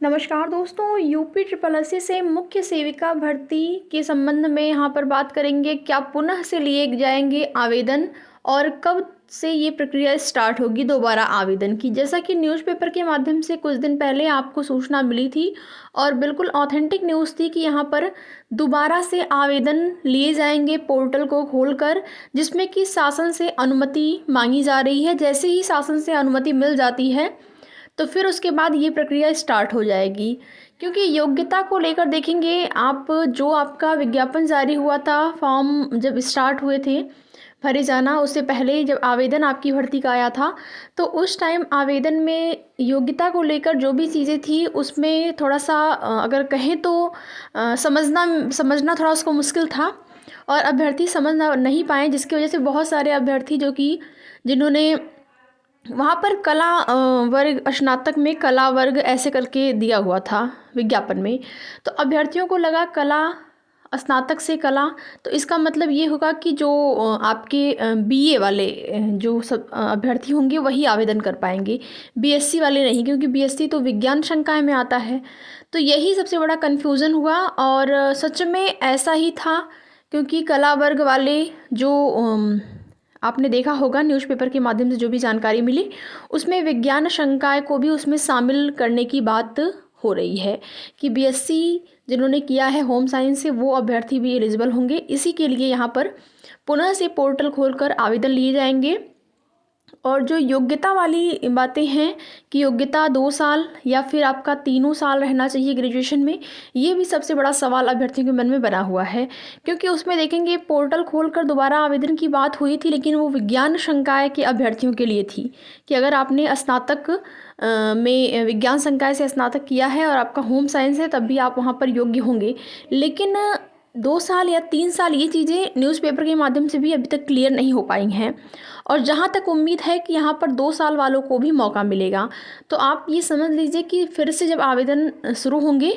नमस्कार दोस्तों, UP triple SC से मुख्य सेविका भर्ती के संबंध में यहाँ पर बात करेंगे। क्या पुनः से लिए जाएंगे आवेदन और कब से ये प्रक्रिया स्टार्ट होगी दोबारा आवेदन की। जैसा कि न्यूज़पेपर के माध्यम से कुछ दिन पहले आपको सूचना मिली थी और बिल्कुल ऑथेंटिक न्यूज़ थी कि यहाँ पर दोबारा से आवेदन लिए जाएंगे पोर्टल को खोलकर, जिसमें कि शासन से अनुमति मांगी जा रही है। जैसे ही शासन से अनुमति मिल जाती है तो फिर उसके बाद ये प्रक्रिया स्टार्ट हो जाएगी। क्योंकि योग्यता को लेकर देखेंगे आप, जो आपका विज्ञापन जारी हुआ था, फॉर्म जब स्टार्ट हुए थे भरे जाना, उससे पहले जब आवेदन आपकी भर्ती का आया था तो उस टाइम आवेदन में योग्यता को लेकर जो भी चीज़ें थी उसमें थोड़ा सा अगर कहें तो समझना थोड़ा उसको मुश्किल था और अभ्यर्थी समझ नहीं पाए, जिसकी वजह से बहुत सारे अभ्यर्थी जो कि जिन्होंने वहाँ पर कला वर्ग, स्नातक में कला वर्ग ऐसे करके दिया हुआ था विज्ञापन में, तो अभ्यर्थियों को लगा कला, स्नातक से कला, तो इसका मतलब ये होगा कि जो आपके बीए वाले जो सब अभ्यर्थी होंगे वही आवेदन कर पाएंगे, बीएससी वाले नहीं, क्योंकि बीएससी तो विज्ञान संकाय में आता है। तो यही सबसे बड़ा कन्फ्यूज़न हुआ और सच में ऐसा ही था, क्योंकि कला वर्ग वाले जो आपने देखा होगा न्यूज़पेपर के माध्यम से जो भी जानकारी मिली, उसमें विज्ञान संकाय को भी उसमें शामिल करने की बात हो रही है कि बीएससी जिन्होंने किया है होम साइंस से वो अभ्यर्थी भी एलिजिबल होंगे। इसी के लिए यहाँ पर पुनः से पोर्टल खोलकर आवेदन लिए जाएंगे। और जो योग्यता वाली बातें हैं कि योग्यता 2 साल या फिर आपका तीनों साल रहना चाहिए ग्रेजुएशन में, ये भी सबसे बड़ा सवाल अभ्यर्थियों के मन में बना हुआ है। क्योंकि उसमें देखेंगे पोर्टल खोलकर दोबारा आवेदन की बात हुई थी, लेकिन वो विज्ञान संकाय के अभ्यर्थियों के लिए थी कि अगर आपने स्नातक में विज्ञान संकाय से स्नातक किया है और आपका होम साइंस है तब भी आप वहाँ पर योग्य होंगे। लेकिन 2 साल या 3 साल ये चीज़ें न्यूज़पेपर के माध्यम से भी अभी तक क्लियर नहीं हो पाई हैं और जहाँ तक उम्मीद है कि यहाँ पर 2 साल वालों को भी मौका मिलेगा। तो आप ये समझ लीजिए कि फिर से जब आवेदन शुरू होंगे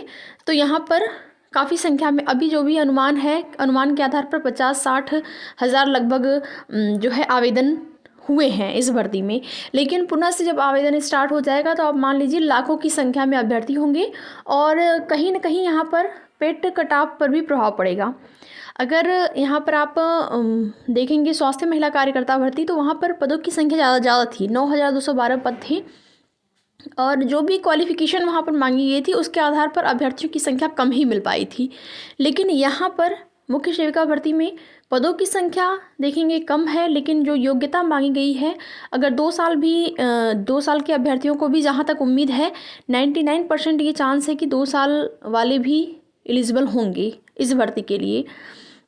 तो यहाँ पर काफ़ी संख्या में, अभी जो भी अनुमान है, अनुमान के आधार पर 50-60 हज़ार लगभग जो है आवेदन हुए हैं इस भर्ती में। लेकिन पुनः से जब आवेदन स्टार्ट हो जाएगा तो आप मान लीजिए लाखों की संख्या में अभ्यर्थी होंगे और कहीं न कहीं यहाँ पर पेट कटाव पर भी प्रभाव पड़ेगा। अगर यहाँ पर आप देखेंगे स्वास्थ्य महिला कार्यकर्ता भर्ती, तो वहाँ पर पदों की संख्या ज़्यादा थी, 9212 पद थे और जो भी क्वालिफ़िकेशन वहाँ पर मांगी गई थी उसके आधार पर अभ्यर्थियों की संख्या कम ही मिल पाई थी। लेकिन यहाँ पर मुख्य सेविका भर्ती में पदों की संख्या देखेंगे कम है, लेकिन जो योग्यता मांगी गई है, अगर 2 साल भी 2 साल के अभ्यर्थियों को भी, जहाँ तक उम्मीद है 99% ये चांस है कि 2 साल वाले भी एलिजिबल होंगे इस भर्ती के लिए।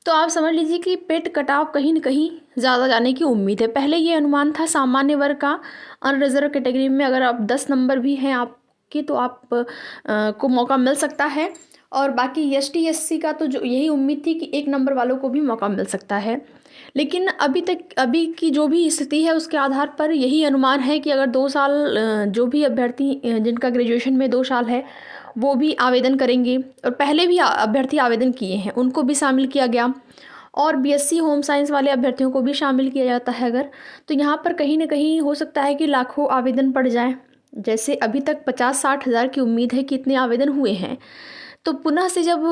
तो आप समझ लीजिए कि पेट कटाव कहीं न कहीं ज़्यादा जाने की उम्मीद है। पहले ये अनुमान था सामान्य वर्ग का, अनरिजर्व कैटेगरी में अगर आप 10 नंबर भी हैं आपके तो आप को मौका मिल सकता है और बाकी एसटी एससी का तो जो यही उम्मीद थी कि 1 नंबर वालों को भी मौका मिल सकता है। लेकिन अभी की जो भी स्थिति है उसके आधार पर यही अनुमान है कि अगर 2 साल जो भी अभ्यर्थी जिनका ग्रेजुएशन में 2 साल है वो भी आवेदन करेंगे और पहले भी अभ्यर्थी आवेदन किए हैं उनको भी शामिल किया गया और बीएससी होम साइंस वाले अभ्यर्थियों को भी शामिल किया जाता है अगर, तो यहाँ पर कहीं ना कहीं हो सकता है कि लाखों आवेदन पड़ जाएं। जैसे अभी तक 50-60 हज़ार की उम्मीद है कि इतने आवेदन हुए हैं, तो पुनः से जब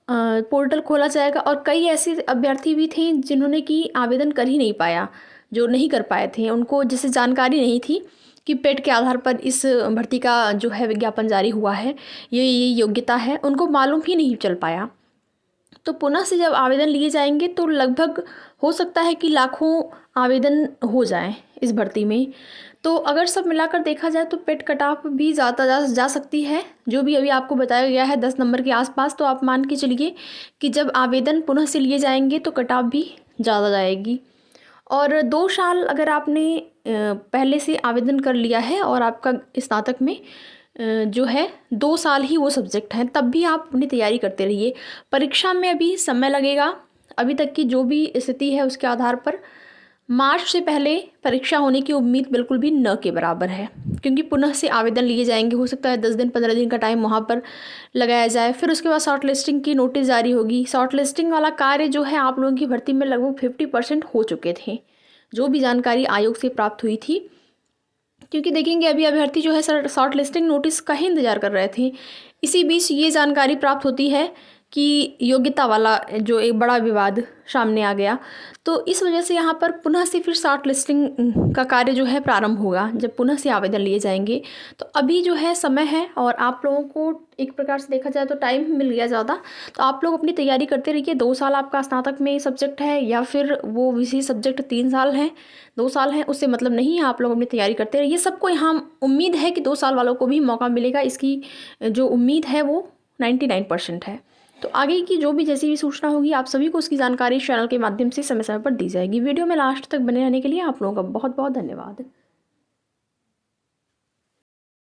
पोर्टल खोला जाएगा और कई ऐसे अभ्यर्थी भी थे जिन्होंने कि आवेदन कर ही नहीं पाया, जो नहीं कर पाए थे, उनको जैसे जानकारी नहीं थी कि पेट के आधार पर इस भर्ती का जो है विज्ञापन जारी हुआ है, ये योग्यता है, उनको मालूम ही नहीं चल पाया। तो पुनः से जब आवेदन लिए जाएंगे तो लगभग हो सकता है कि लाखों आवेदन हो जाएं इस भर्ती में। तो अगर सब मिलाकर देखा जाए तो पेट कटाव भी ज़्यादा जा सकती है, जो भी अभी आपको बताया गया है 10 नंबर के आसपास। तो आप मान के चलिए कि जब आवेदन पुनः से लिए जाएंगे तो कटाव भी ज़्यादा जाएगी। और 2 साल अगर आपने पहले से आवेदन कर लिया है और आपका स्नातक में जो है 2 साल ही वो सब्जेक्ट हैं, तब भी आप अपनी तैयारी करते रहिए। परीक्षा में अभी समय लगेगा, अभी तक की जो भी स्थिति है उसके आधार पर मार्च से पहले परीक्षा होने की उम्मीद बिल्कुल भी न के बराबर है, क्योंकि पुनः से आवेदन लिए जाएंगे। हो सकता है 10 दिन 15 दिन का टाइम वहाँ पर लगाया जाए, फिर उसके बाद शॉर्ट लिस्टिंग की नोटिस जारी होगी। शॉर्ट लिस्टिंग वाला कार्य जो है आप लोगों की भर्ती में लगभग 50% हो चुके थे, जो भी जानकारी आयोग से प्राप्त हुई थी। क्योंकि देखेंगे अभी अभ्यर्थी जो है शॉर्ट लिस्टिंग नोटिस का ही इंतज़ार कर रहे थे। इसी बीच ये जानकारी प्राप्त होती है कि योग्यता वाला जो एक बड़ा विवाद सामने आ गया, तो इस वजह से यहाँ पर पुनः से फिर शॉर्ट लिस्टिंग का कार्य जो है प्रारंभ होगा, जब पुनः से आवेदन लिए जाएंगे। तो अभी जो है समय है और आप लोगों को एक प्रकार से देखा जाए तो टाइम मिल गया ज़्यादा, तो आप लोग अपनी तैयारी करते रहिए। 2 साल आपका स्नातक में सब्जेक्ट है या फिर वो विशेष सब्जेक्ट 3 साल हैं, 2 साल हैं, उससे मतलब नहीं है। आप लोग अपनी तैयारी करते रहिए। सबको यहाँ उम्मीद है कि 2 साल वालों को भी मौका मिलेगा, इसकी जो उम्मीद है वो 99% है। तो आगे की जो भी जैसी भी सूचना होगी आप सभी को उसकी जानकारी चैनल के माध्यम से समय समय पर दी जाएगी। वीडियो में लास्ट तक बने रहने के लिए आप लोगों का बहुत बहुत धन्यवाद।